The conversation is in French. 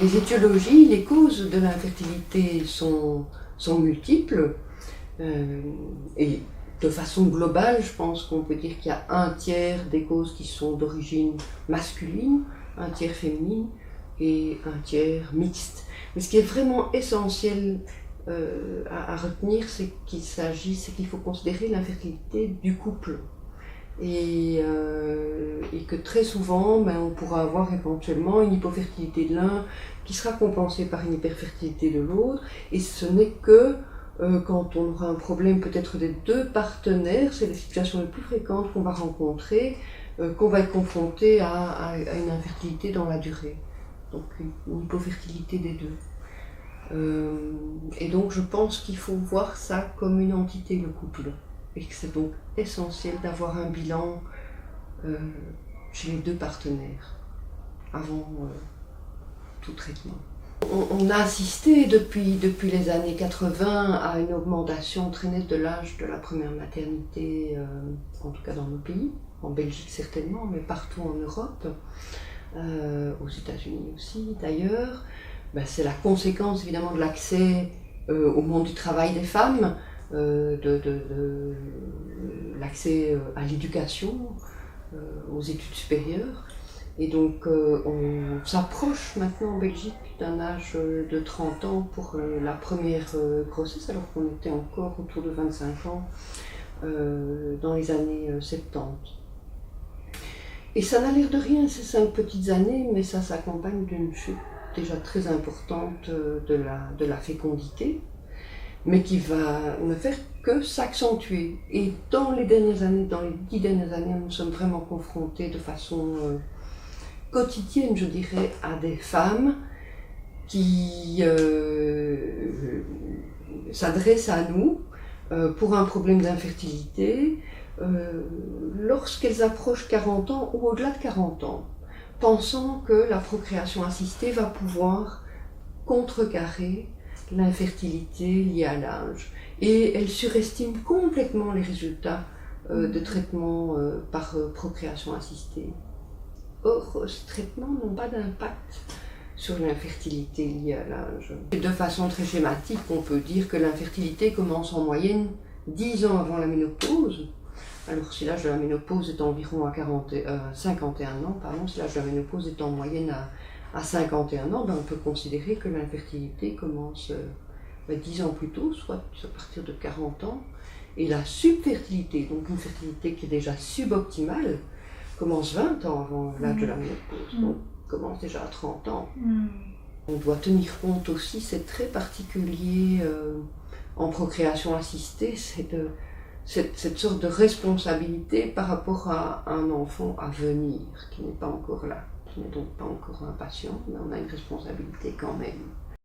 les étiologies, les causes de l'infertilité sont multiples. Et de façon globale, je pense qu'on peut dire qu'il y a un tiers des causes qui sont d'origine masculine, un tiers féminine et un tiers mixte. Mais ce qui est vraiment essentiel à retenir, c'est qu'il faut considérer l'infertilité du couple. Et que très souvent, on pourra avoir éventuellement une hypofertilité de l'un qui sera compensée par une hyperfertilité de l'autre. Et ce n'est que quand on aura un problème peut-être des deux partenaires, c'est les situations les plus fréquentes qu'on va rencontrer, qu'on va être confronté à une infertilité dans la durée. Donc une hypofertilité des deux. Et donc je pense qu'il faut voir ça comme une entité, le couple. Et que c'est donc essentiel d'avoir un bilan chez les deux partenaires avant tout traitement. On a assisté depuis les années 80 à une augmentation très nette de l'âge de la première maternité, en tout cas dans nos pays, en Belgique certainement, mais partout en Europe, aux États-Unis aussi d'ailleurs. C'est la conséquence évidemment de l'accès au monde du travail des femmes, de l'accès à l'éducation, aux études supérieures. Et donc on s'approche maintenant en Belgique d'un âge de 30 ans pour la première grossesse, alors qu'on était encore autour de 25 ans dans les années 70. Et ça n'a l'air de rien, ces 5 petites années, mais ça s'accompagne d'une chute déjà très importante de la fécondité, mais qui va ne faire que s'accentuer. Et dans les 10 dernières années, nous sommes vraiment confrontés de façon quotidienne, je dirais, à des femmes qui s'adressent à nous pour un problème d'infertilité lorsqu'elles approchent 40 ans ou au-delà de 40 ans, pensant que la procréation assistée va pouvoir contrecarrer l'infertilité liée à l'âge. Et elles surestiment complètement les résultats de traitement par procréation assistée. Or, ces traitements n'ont pas d'impact sur l'infertilité liée à l'âge. De façon très schématique, on peut dire que l'infertilité commence en moyenne 10 ans avant la ménopause. Alors si l'âge de la ménopause est environ à 51 ans, si l'âge de la ménopause est en moyenne à 51 ans, on peut considérer que l'infertilité commence 10 ans plus tôt, soit à partir de 40 ans. Et la subfertilité, donc une fertilité qui est déjà suboptimale, commence 20 ans avant l'âge de la ménopause, donc commence déjà à 30 ans. On doit tenir compte aussi, c'est très particulier en procréation assistée, cette sorte de responsabilité par rapport à un enfant à venir, qui n'est pas encore là, qui n'est donc pas encore un patient, mais on a une responsabilité quand même.